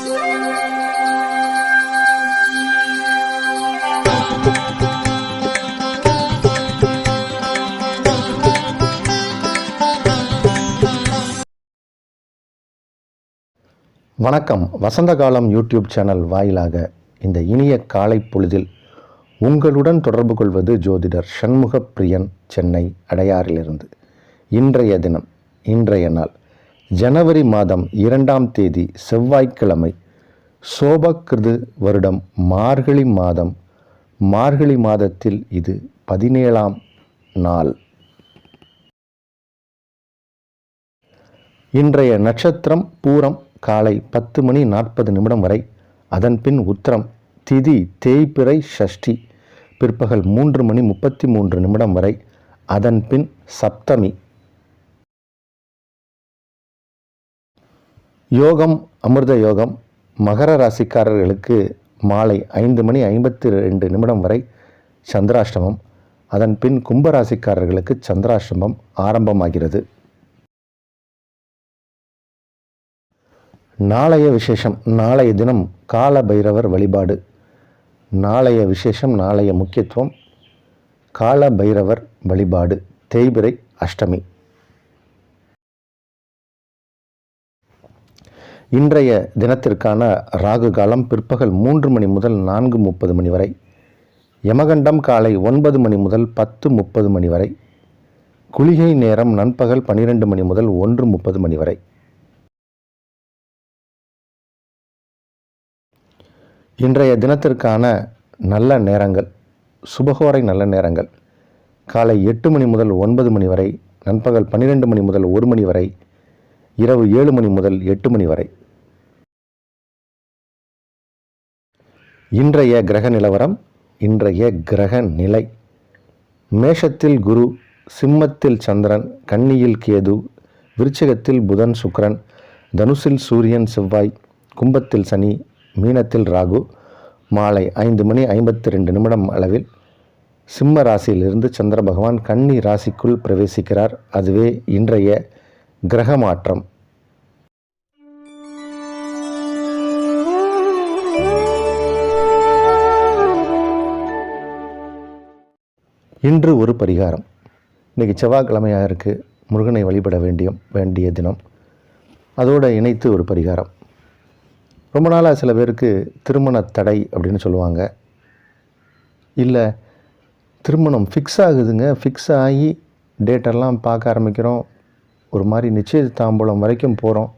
வணக்கம். வசந்த காலம் YouTube channel வாயிலாக இந்த இனிய காலை பொழுதில் உங்களுடன் தொடர்பு கொள்வது ஜோதிடர் சண்முக பிரியன், சென்னை அடையாறிலிருந்து. இன்றைய தினம், இன்றைய நாள் ஜனவரி மாதம் 2ஆம் தேதி செவ்வாய்க்கிழமை, சோபகிருது வருடம் மார்கழி மாதம். மார்கழி மாதத்தில் இது 17ஆம் நாள். இன்றைய நட்சத்திரம் பூரம், காலை 10:40 வரை. அதன் பின் உத்திரம், திதி தேய்பிறை சஷ்டி, பிற்பகல் 3:33 வரை. அதன் பின் சப்தமி. யோகம் அமிர்த யோகம். மகர ராசிக்காரர்களுக்கு மாலை 5:52 வரை சந்திராஷ்டமம். அதன் பின் கும்பராசிக்காரர்களுக்கு சந்திராஷ்டமம் ஆரம்பமாகிறது. நாளைய விசேஷம், நாளைய தினம் கால பைரவர் வழிபாடு. நாளைய விசேஷம், நாளைய முக்கியத்துவம் கால பைரவர் வழிபாடு, தேய்பிறை அஷ்டமி. இன்றைய தினத்திற்கான ராகு காலம் பிற்பகல் 3 மணி முதல் 4:30 வரை. யமகண்டம் காலை 9 மணி முதல் 10:30 வரை. குளிகை நேரம் நண்பகல் 12 மணி முதல் 1:30 வரை. இன்றைய தினத்திற்கான நல்ல நேரங்கள், சுபகோரை நல்ல நேரங்கள் காலை 8 மணி முதல் 9 மணி வரை, நண்பகல் 12 மணி முதல் 1 மணி வரை, இரவு 7 மணி முதல் 8 மணி வரை. இன்றைய கிரக நிலவரம், இன்றைய கிரக நிலை: மேஷத்தில் குரு, சிம்மத்தில் சந்திரன், கன்னியில் கேது, விருச்சிகத்தில் புதன் சுக்கிரன், தனுசில் சூரியன் செவ்வாய், கும்பத்தில் சனி, மீனத்தில் ராகு. மாலை 5:52 அளவில் சிம்ம ராசியிலிருந்து சந்திர பகவான் கன்னி ராசிக்குள் பிரவேசிக்கிறார். அதுவே இன்றைய கிரக மாற்றம். இன்று ஒரு பரிகாரம். இன்றைக்கி செவ்வாய்க்கிழமையாக இருக்குது, முருகனை வழிபட வேண்டிய தினம். அதோடு இணைத்து ஒரு பரிகாரம். ரொம்ப நாளாக சில பேருக்கு திருமண தடை அப்படின்னு சொல்லுவாங்க. இல்லை, திருமணம் ஃபிக்ஸ் ஆகுதுங்க, ஃபிக்ஸ் ஆகி டேட்டெல்லாம் பார்க்க ஆரம்பிக்கிறோம், ஒரு மாதிரி நிச்சய தாம்பூலம் வரைக்கும் போகிறோம்,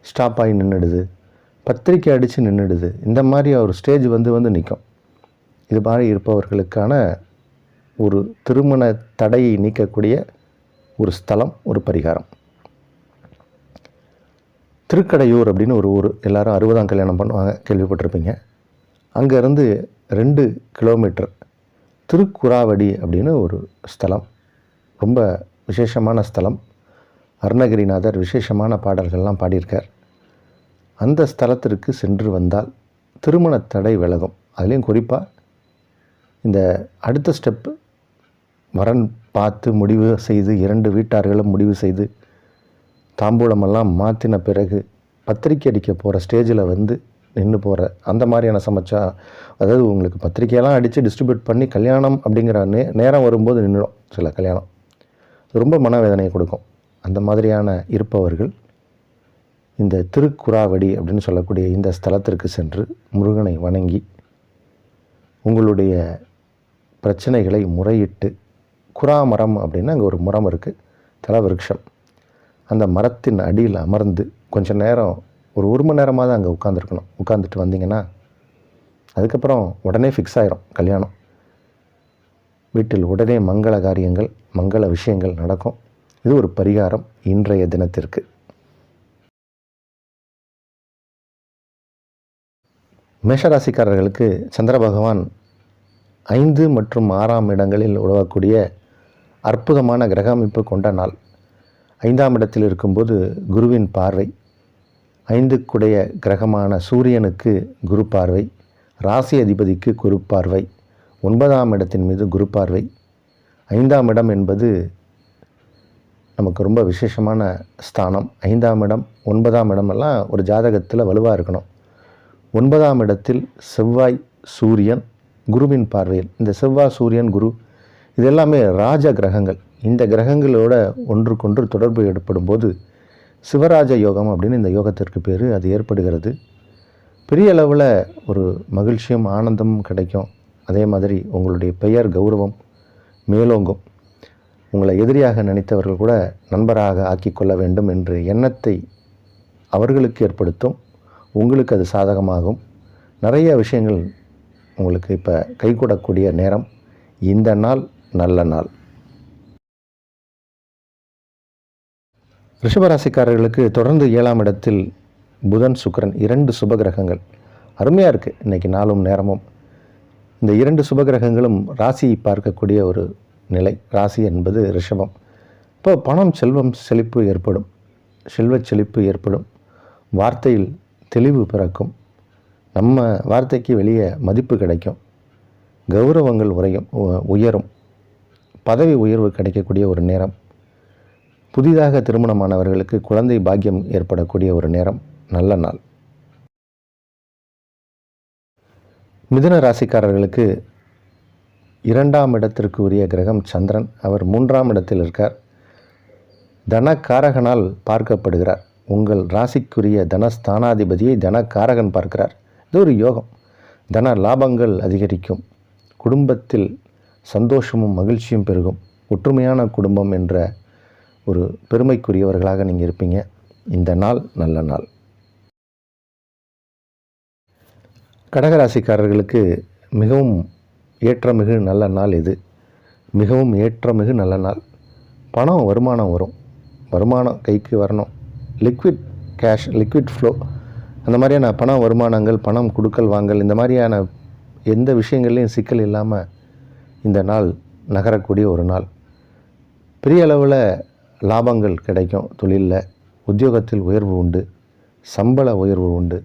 ஸ்டாப் ஆகி நின்றுடுது, பத்திரிக்கை அடித்து நின்றுடுது. இந்த மாதிரி ஒரு ஸ்டேஜ் வந்து நிற்கும். இது மாதிரி இருப்பவர்களுக்கான ஒரு திருமண தடையை நீக்கக்கூடிய ஒரு ஸ்தலம், ஒரு பரிகாரம். திருக்கடையூர் அப்படின்னு ஒரு ஊர், எல்லோரும் 60ஆம் கல்யாணம் பண்ணுவாங்க, கேள்விப்பட்டிருப்பீங்க. அங்கேருந்து 2 கிலோமீட்டர் திருக்குறாவடி அப்படின்னு ஒரு ஸ்தலம், ரொம்ப விசேஷமான ஸ்தலம். அருணகிரிநாதர் விசேஷமான பாடல்கள்லாம் பாடியிருக்கார். அந்த ஸ்தலத்திற்கு சென்று வந்தால் திருமண தடை விலகும். அதுலேயும் குறிப்பாக இந்த அடுத்த ஸ்டெப்பு, வரன் பார்த்து முடிவு செய்து 2 வீட்டார்களும் முடிவு செய்து தாம்பூலமெல்லாம் மாற்றின பிறகு பத்திரிக்கை அடிக்க போகிற ஸ்டேஜில் நின்று போகிற அந்த மாதிரியான சமைச்சா, அதாவது உங்களுக்கு பத்திரிக்கையெல்லாம் அடித்து டிஸ்ட்ரிபியூட் பண்ணி கல்யாணம் அப்படிங்கிற நேரம் வரும்போது நின்றுடும் சில கல்யாணம். ரொம்ப மனவேதனையை கொடுக்கும். அந்த மாதிரியான இருப்பவர்கள் இந்த திருக்குறாவடி அப்படின்னு சொல்லக்கூடிய இந்த ஸ்தலத்திற்கு சென்று முருகனை வணங்கி உங்களுடைய பிரச்சனைகளை முறையிட்டு, குறாமரம் அப்படின்னு அங்கே ஒரு மரம் இருக்குது, தலவிருட்சம். அந்த மரத்தின் அடியில் அமர்ந்து கொஞ்சம் நேரம், ஒரு 1 மணி நேரமாக அங்கே உட்காந்துருக்கணும். உட்காந்துட்டு வந்தீங்கன்னா அதுக்கப்புறம் உடனே ஃபிக்ஸ் ஆகிரும் கல்யாணம். வீட்டில் உடனே மங்கள காரியங்கள், மங்கள விஷயங்கள் நடக்கும். இது ஒரு பரிகாரம் இன்றைய தினத்திற்கு. மேஷராசிக்காரர்களுக்கு சந்திர பகவான் 5 மற்றும் 6ஆம் இடங்களில் உழவக்கூடிய அற்புதமான கிரக அமைப்பு கொண்ட நாள். 5ஆம் இடத்தில் இருக்கும்போது குருவின் பார்வை, 5க்குடைய கிரகமான சூரியனுக்கு குரு பார்வை, ராசி அதிபதிக்கு குரு பார்வை, 9ஆம் இடத்தின் மீது குரு பார்வை. 5ஆம் இடம் என்பது நமக்கு ரொம்ப விசேஷமான ஸ்தானம். 5ஆம் இடம் 9ஆம் இடமெல்லாம் ஒரு ஜாதகத்தில் வலுவாக இருக்கணும். 9ஆம் இடத்தில் செவ்வாய் சூரியன் குருவின் பார்வையில். இந்த செவ்வாய் சூரியன் குரு இது எல்லாமே ராஜ கிரகங்கள். இந்த கிரகங்களோட ஒன்றுக்கொன்று தொடர்பு ஏற்படும் போது சிவராஜ யோகம் அப்படின்னு இந்த யோகத்திற்கு பேர். அது ஏற்படுகிறது. பெரிய அளவில் ஒரு மகிழ்ச்சியும் ஆனந்தமும் கிடைக்கும். அதே மாதிரி உங்களுடைய பெயர் கௌரவம் மேலோங்கும். உங்களை எதிரியாக நினைத்தவர்கள் கூட நண்பராக ஆக்கிக்கொள்ள வேண்டும் என்ற எண்ணத்தை அவர்களுக்கு ஏற்படுத்தும். உங்களுக்கு அது சாதகமாகும். நிறைய விஷயங்கள் உங்களுக்கு இப்போ கைகூடக்கூடிய நேரம். இந்த நாள் நல்ல நாள். ரிஷபராசிக்காரர்களுக்கு தொடர்ந்து 7ஆம் இடத்தில் புதன் சுக்கிரன் 2 சுபகிரகங்கள். அருமையாக இருக்குது இன்றைக்கி நாளும் நேரமும். இந்த 2 சுபகிரகங்களும் ராசியை பார்க்கக்கூடிய ஒரு நிலை. ராசி என்பது ரிஷபம். இப்போ பணம் செல்வம் செழிப்பு ஏற்படும். செல்வச் செழிப்பு ஏற்படும். வார்த்தையில் தெளிவு பிறக்கும். நம்ம வார்த்தைக்கு வெளியே மதிப்பு கிடைக்கும். கௌரவங்கள் உயரும். பதவி உயர்வு கிடைக்கக்கூடிய ஒரு நேரம். புதிதாக திருமணமானவர்களுக்கு குழந்தை பாக்கியம் ஏற்படக்கூடிய ஒரு நேரம். நல்ல நாள். மிதுன ராசிக்காரர்களுக்கு 2ஆம் இடத்திற்கு உரிய கிரகம் சந்திரன். அவர் 3ஆம் இடத்தில் இருக்கார். தனக்காரகனால் பார்க்கப்படுகிறார். உங்கள் ராசிக்குரிய தனஸ்தானாதிபதியை தனக்காரகன் பார்க்கிறார். இது ஒரு யோகம். தன லாபங்கள் அதிகரிக்கும். குடும்பத்தில் சந்தோஷமும் மகிழ்ச்சியும் பெருகும். ஒற்றுமையான குடும்பம் என்ற ஒரு பெருமைக்குரியவர்களாக நீங்கள் இருப்பீங்க. இந்த நாள் நல்ல நாள். கடகராசிக்காரர்களுக்கு மிகவும் ஏற்றமிகு நல்ல நாள் இது. மிகவும் ஏற்றமிகு நல்ல நாள். பணம் வருமானம் வரும். வருமானம் கைக்கு வரணும். லிக்விட் கேஷ், லிக்விட் ஃப்ளோ, அந்த மாதிரியான பண வருமானங்கள், பணம் கொடுக்கல் வாங்கல், இந்த மாதிரியான எந்த விஷயங்கள்லையும் சிக்கல் இல்லாமல் இந்த நாள் நகரக்கூடிய ஒரு நாள். பெரிய அளவில் லாபங்கள் கிடைக்கும். தொழிலில் உத்தியோகத்தில் உயர்வு உண்டு. சம்பள உயர்வு உண்டு.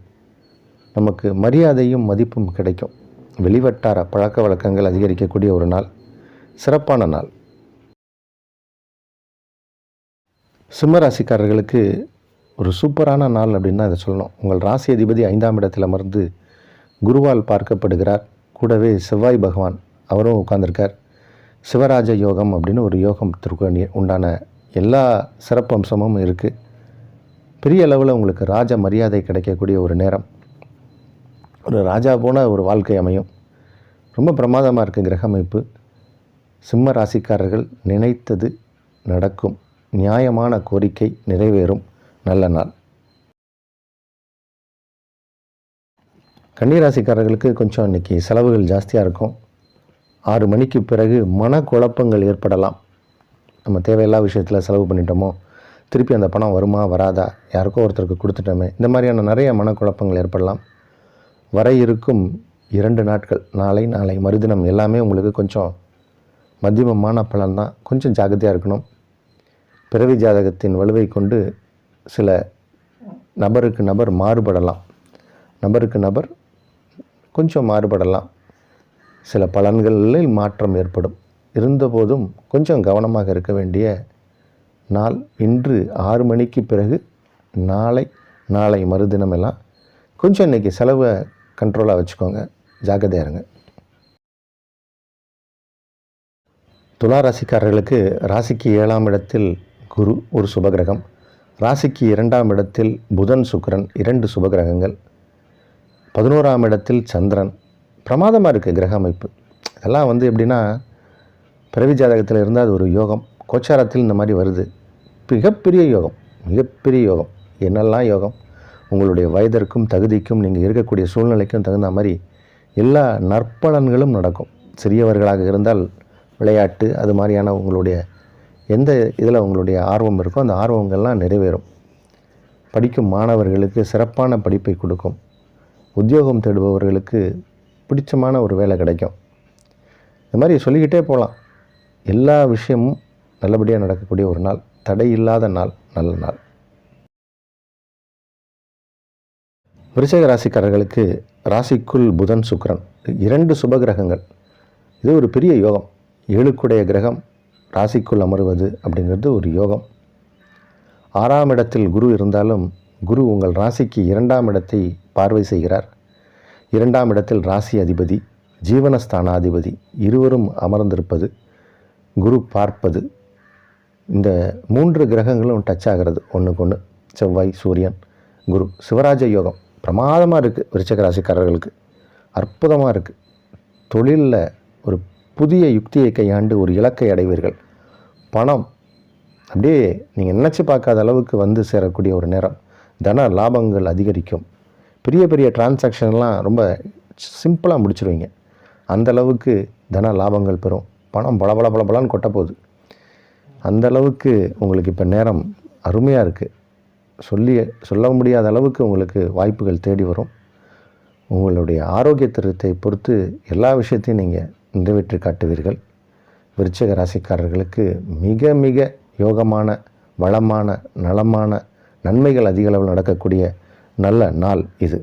நமக்கு மரியாதையும் மதிப்பும் கிடைக்கும். வெளிவட்டார பழக்க வழக்கங்கள் அதிகரிக்கக்கூடிய ஒரு நாள். சிறப்பான நாள். சிம்மராசிக்காரர்களுக்கு ஒரு சூப்பரான நாள் அப்படின்னு தான் இதை சொல்லணும். உங்கள் ராசி அதிபதி 5ஆம் இடத்தில் அமர்ந்து குருவால் பார்க்கப்படுகிறார். கூடவே செவ்வாய் பகவான் அவரும் உட்கார்ந்திருக்கார். சிவராஜ யோகம் அப்படின்னு ஒரு யோகத்திற்கு உண்டான எல்லா சிறப்பம்சமும் இருக்குது. பெரிய அளவில் உங்களுக்கு ராஜ மரியாதை கிடைக்கக்கூடிய ஒரு நேரம். ஒரு ராஜா போன ஒரு வாழ்க்கை அமையும். ரொம்ப பிரமாதமாக இருக்குது கிரக அமைப்பு. சிம்ம ராசிக்காரர்கள் நினைத்தது நடக்கும். நியாயமான கோரிக்கை நிறைவேறும். நல்ல நாள். கன்னிராசிக்காரர்களுக்கு கொஞ்சம் இன்றைக்கி செலவுகள் ஜாஸ்தியாக இருக்கும். 6 மணிக்கு பிறகு மனக்குழப்பங்கள் ஏற்படலாம். நம்ம தேவையில்லா விஷயத்தில் செலவு பண்ணிட்டோமோ, திருப்பி அந்த பணம் வருமா வராதா, யாருக்கோ ஒருத்தருக்கு கொடுத்துட்டோமே, இந்த மாதிரியான நிறைய மனக்குழப்பங்கள் ஏற்படலாம். வர இருக்கும் 2 நாட்கள், நாளை மறுதினம் எல்லாமே உங்களுக்கு கொஞ்சம் மத்தியமமான பலன் தான். கொஞ்சம் ஜாக்கிரதையாக இருக்கணும். பிறவி ஜாதகத்தின் வலுவை கொண்டு சில நபருக்கு நபர் மாறுபடலாம். நபருக்கு நபர் கொஞ்சம் மாறுபடலாம். சில பலன்களில் மாற்றம் ஏற்படும். இருந்தபோதும் கொஞ்சம் கவனமாக இருக்க வேண்டிய நாள் இன்று. 6 மணிக்கு பிறகு நாளை மறுதினம் எல்லாம் கொஞ்சம் இன்றைக்கி செலவை கண்ட்ரோலாக வச்சுக்கோங்க. ஜாக்கிரதையாக இருங்க. துலா ராசிக்காரர்களுக்கு ராசிக்கு 7ஆம் இடத்தில் குரு ஒரு சுபகிரகம். ராசிக்கு 2ஆம் இடத்தில் புதன் சுக்கிரன் 2 சுபகிரகங்கள். 11ஆம் இடத்தில் சந்திரன். பிரமாதமாக இருக்குது கிரக அமைப்பு. இதெல்லாம் எப்படின்னா பிறவி ஜாதகத்தில் இருந்தால் அது ஒரு யோகம். கோச்சாரத்தில் இந்த மாதிரி வருது. மிகப்பெரிய யோகம். மிகப்பெரிய யோகம். என்னெல்லாம் யோகம். உங்களுடைய வயதிற்கும் தகுதிக்கும் நீங்கள் இருக்கக்கூடிய சூழ்நிலைக்கும் தகுந்த மாதிரி எல்லா நற்பலன்களும் நடக்கும். சிறியவர்களாக இருந்தால் விளையாட்டு அது மாதிரியான உங்களுடைய எந்த இதில் உங்களுடைய ஆர்வம் இருக்கோ அந்த ஆர்வங்கள்லாம் நிறைவேறும். படிக்கும் மாணவர்களுக்கு சிறப்பான படிப்பை கொடுக்கும். உத்தியோகம் தேடுபவர்களுக்கு பிடிச்சமான ஒரு வேலை கிடைக்கும். இந்த மாதிரி சொல்லிக்கிட்டே போகலாம். எல்லா விஷயமும் நல்லபடியாக நடக்கக்கூடிய ஒரு நாள். தடை இல்லாத நாள். நல்ல நாள். விருச்சிக ராசிக்காரர்களுக்கு ராசிக்குள் புதன் சுக்கிரன் 2 சுபகிரகங்கள். இது ஒரு பெரிய யோகம். 7க்குடைய கிரகம் ராசிக்குள் அமருவது அப்படிங்கிறது ஒரு யோகம். 6ஆம் இடத்தில் குரு இருந்தாலும் குரு உங்கள் ராசிக்கு 2ஆம் இடத்தை பார்வை செய்கிறார். 2ஆம் இடத்தில் ராசி அதிபதி, ஜீவனஸ்தானாதிபதி இருவரும் அமர்ந்திருப்பது, குரு பார்ப்பது, இந்த 3 கிரகங்களும் டச் ஆகிறது ஒன்றுக்கு ஒன்று. செவ்வாய், சூரியன், குரு. சிவராஜ யோகம் பிரமாதமாக இருக்குது. விருச்சிக ராசிக்காரர்களுக்கு அற்புதமாக இருக்குது. தொழிலில் ஒரு புதிய யுக்தியை கையாண்டு ஒரு இலக்கை அடைவீர்கள். பணம் அப்படியே நீங்கள் நினச்சி பார்க்காத அளவுக்கு வந்து சேரக்கூடிய ஒரு நேரம். தன லாபங்கள் அதிகரிக்கும். பெரிய பெரிய டிரான்சாக்ஷன்லாம் ரொம்ப சிம்பிளாக முடிச்சிருவீங்க. அந்தளவுக்கு தன லாபங்கள் பெறும். பணம் பலன்னு கொட்ட போகுது. அந்தளவுக்கு உங்களுக்கு இப்போ நேரம் அருமையாக இருக்குது. சொல்ல முடியாத அளவுக்கு உங்களுக்கு வாய்ப்புகள் தேடி வரும். உங்களுடைய ஆரோக்கியத்தை பொறுத்து எல்லா விஷயத்தையும் நீங்கள் நிறைவேற்றி காட்டுவீர்கள். விருச்சிக ராசிக்காரர்களுக்கு மிக மிக யோகமான, வளமான, நலமான, நன்மைகள் அதிக அளவில் நடக்கக்கூடிய நல்ல நாள் இது.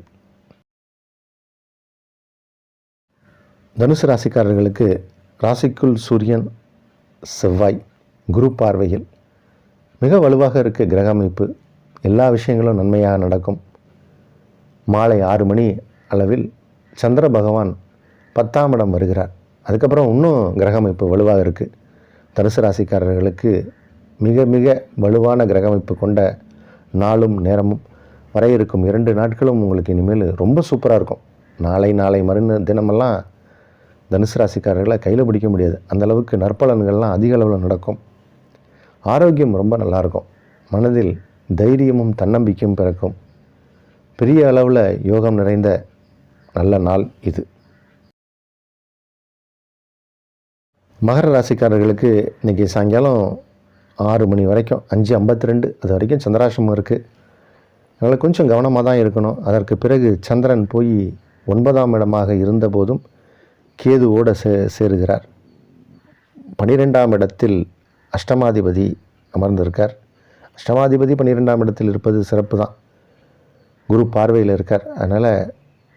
தனுசு ராசிக்காரர்களுக்கு ராசிக்குள் சூரியன், செவ்வாய், குரு பார்வையில் மிக வலுவாக இருக்க கிரக அமைப்பு. எல்லா விஷயங்களும் நன்மையாக நடக்கும். மாலை 6 மணி அளவில் சந்திர பகவான் 10ஆம் இடம் வருகிறார். அதுக்கப்புறம் இன்னும் கிரக அமைப்பு வலுவாக இருக்குது. தனுசு ராசிக்காரர்களுக்கு மிக மிக வலுவான கிரக அமைப்பு கொண்ட நாளும் நேரமும் வர இருக்கும் 2 நாட்களும் உங்களுக்கு இனிமேல் ரொம்ப சூப்பராக இருக்கும். நாளை தினமெல்லாம் தனுசு ராசிக்காரர்களை கையில் பிடிக்க முடியாது. அந்தளவுக்கு நற்பலன்கள்லாம் அதிக அளவில் நடக்கும். ஆரோக்கியம் ரொம்ப நல்லாயிருக்கும். மனதில் தைரியமும் தன்னம்பிக்கையும் பிறக்கும். பெரிய அளவில் யோகம் நிறைந்த நல்ல நாள் இது. மகர ராசிக்காரர்களுக்கு இன்றைக்கி சாயங்காலம் 6 மணி வரைக்கும் 5:52 அது வரைக்கும் சந்திராசிரமம் இருக்குது. அதனால் கொஞ்சம் கவனமாக தான் இருக்கணும். அதற்கு பிறகு சந்திரன் போய் 9ஆம் இடமாக இருந்தபோதும் கேதுவோடு சேருகிறார். 12ஆம் இடத்தில் அஷ்டமாதிபதி அமர்ந்திருக்கார். அஷ்டமாதிபதி 12ஆம் இடத்தில் இருப்பது சிறப்பு தான். குரு பார்வையில் இருக்கார். அதனால்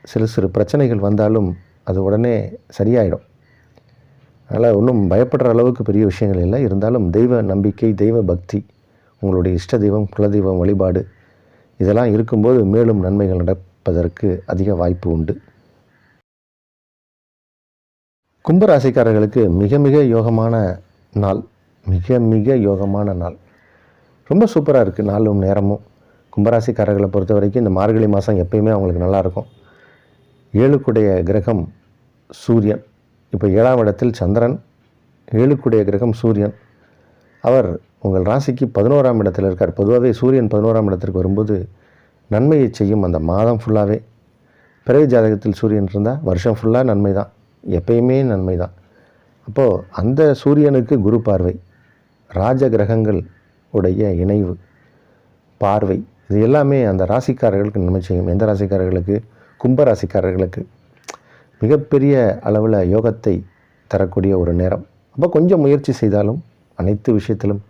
சிறு பிரச்சனைகள் வந்தாலும் அது உடனே சரியாயிடும். அதனால் ஒன்றும் பயப்படுற அளவுக்கு பெரிய விஷயங்கள் இல்லை. இருந்தாலும் தெய்வ நம்பிக்கை, தெய்வ பக்தி, உங்களுடைய இஷ்ட தெய்வம், குலதெய்வம் வழிபாடு இதெல்லாம் இருக்கும்போது மேலும் நன்மைகள் நடப்பதற்கு அதிக வாய்ப்பு உண்டு. கும்பராசிக்காரர்களுக்கு மிக மிக யோகமான நாள். மிக மிக யோகமான நாள். ரொம்ப சூப்பராக இருக்குது நாளும் நேரமும். கும்பராசிக்காரர்களை பொறுத்த வரைக்கும் இந்த மார்கழி மாதம் எப்பயுமே அவங்களுக்கு நல்லாயிருக்கும். 7க்குடைய கிரகம் சூரியன். இப்போ 7ஆம் இடத்தில் சந்திரன். 7க்குடைய கிரகம் சூரியன். அவர் உங்கள் ராசிக்கு 11ஆம் இடத்தில் இருக்கார். பொதுவாகவே சூரியன் 11ஆம் இடத்திற்கு வரும்போது நன்மையை செய்யும் அந்த மாதம் ஃபுல்லாகவே. பிறகு ஜாதகத்தில் சூரியன் இருந்தால் வருஷம் ஃபுல்லாக நன்மை தான், எப்பயுமே நன்மை தான். அப்போது அந்த சூரியனுக்கு குரு பார்வை, ராஜ கிரகங்கள் உடைய இணைவு, பார்வை, இது எல்லாமே அந்த ராசிக்காரர்களுக்கு நன்மை செய்யும். எந்த ராசிக்காரர்களுக்கு? கும்ப ராசிக்காரர்களுக்கு மிகப்பெரிய அளவில் யோகத்தை தரக்கூடிய ஒரு நேரம். அப்போ கொஞ்சம் முயற்சி செய்தாலும் அனைத்து விஷயத்திலும்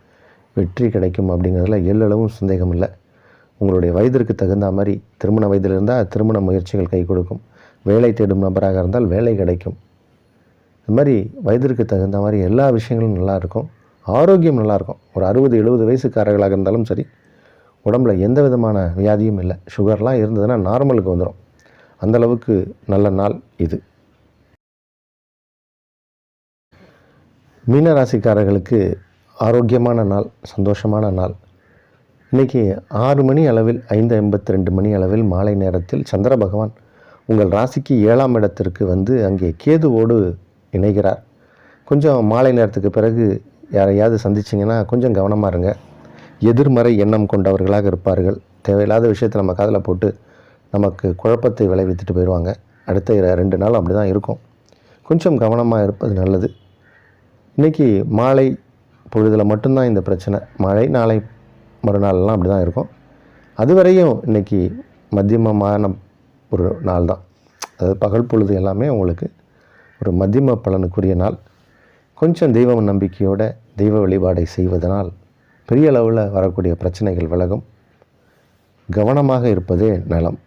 வெற்றி கிடைக்கும் அப்படிங்கிறதுல எல்லளவும் சந்தேகம் இல்லை. உங்களுடைய வயதிற்கு தகுந்த மாதிரி திருமண வயதில் இருந்தால் திருமண முயற்சிகள் கை கொடுக்கும். வேலை தேடும் நபராக இருந்தால் வேலை கிடைக்கும். இது மாதிரி வயதிற்கு தகுந்த மாதிரி எல்லா விஷயங்களும் நல்லாயிருக்கும். ஆரோக்கியம் நல்லாயிருக்கும். ஒரு 60-70 வயசுக்காரர்களாக இருந்தாலும் சரி, உடம்புல எந்த விதமான வியாதியும் இல்லை. சுகர்லாம் இருந்ததுன்னா நார்மலுக்கு வந்துடும். அந்தளவுக்கு நல்ல நாள் இது. மீன ராசிக்காரர்களுக்கு ஆரோக்கியமான நாள், சந்தோஷமான நாள். இன்றைக்கி 6 மணி அளவில் 5:52 மணி அளவில் மாலை நேரத்தில் சந்திர பகவான் உங்கள் ராசிக்கு 7ஆம் இடத்திற்கு வந்து அங்கே கேதுவோடு இணைகிறார். கொஞ்சம் மாலை நேரத்துக்கு பிறகு யாரையாவது சந்திச்சிங்கன்னா கொஞ்சம் கவனமாக இருங்க. எதிர்மறை எண்ணம் கொண்டவர்களாக இருப்பார்கள். தேவையில்லாத விஷயத்தை நம்ம காதில் போட்டு நமக்கு குழப்பத்தை விளைவித்துட்டு போயிடுவாங்க. அடுத்த 2 நாள் அப்படி தான் இருக்கும். கொஞ்சம் கவனமாக இருப்பது நல்லது. இன்றைக்கி மாலை பொழுதில் மட்டும்தான் இந்த பிரச்சனை. மழை நாளை மறுநாள்லாம் அப்படி தான் இருக்கும். அதுவரையும் இன்றைக்கி மத்தியமமான ஒரு நாள் தான். அதாவது பகல் பொழுது எல்லாமே உங்களுக்கு ஒரு மத்தியம பலனுக்குரிய நாள். கொஞ்சம் தெய்வ நம்பிக்கையோட தெய்வ வழிபாடை செய்வதனால் பெரிய அளவில் வரக்கூடிய பிரச்சனைகள் விலகும். கவனமாக இருப்பதே நலம்.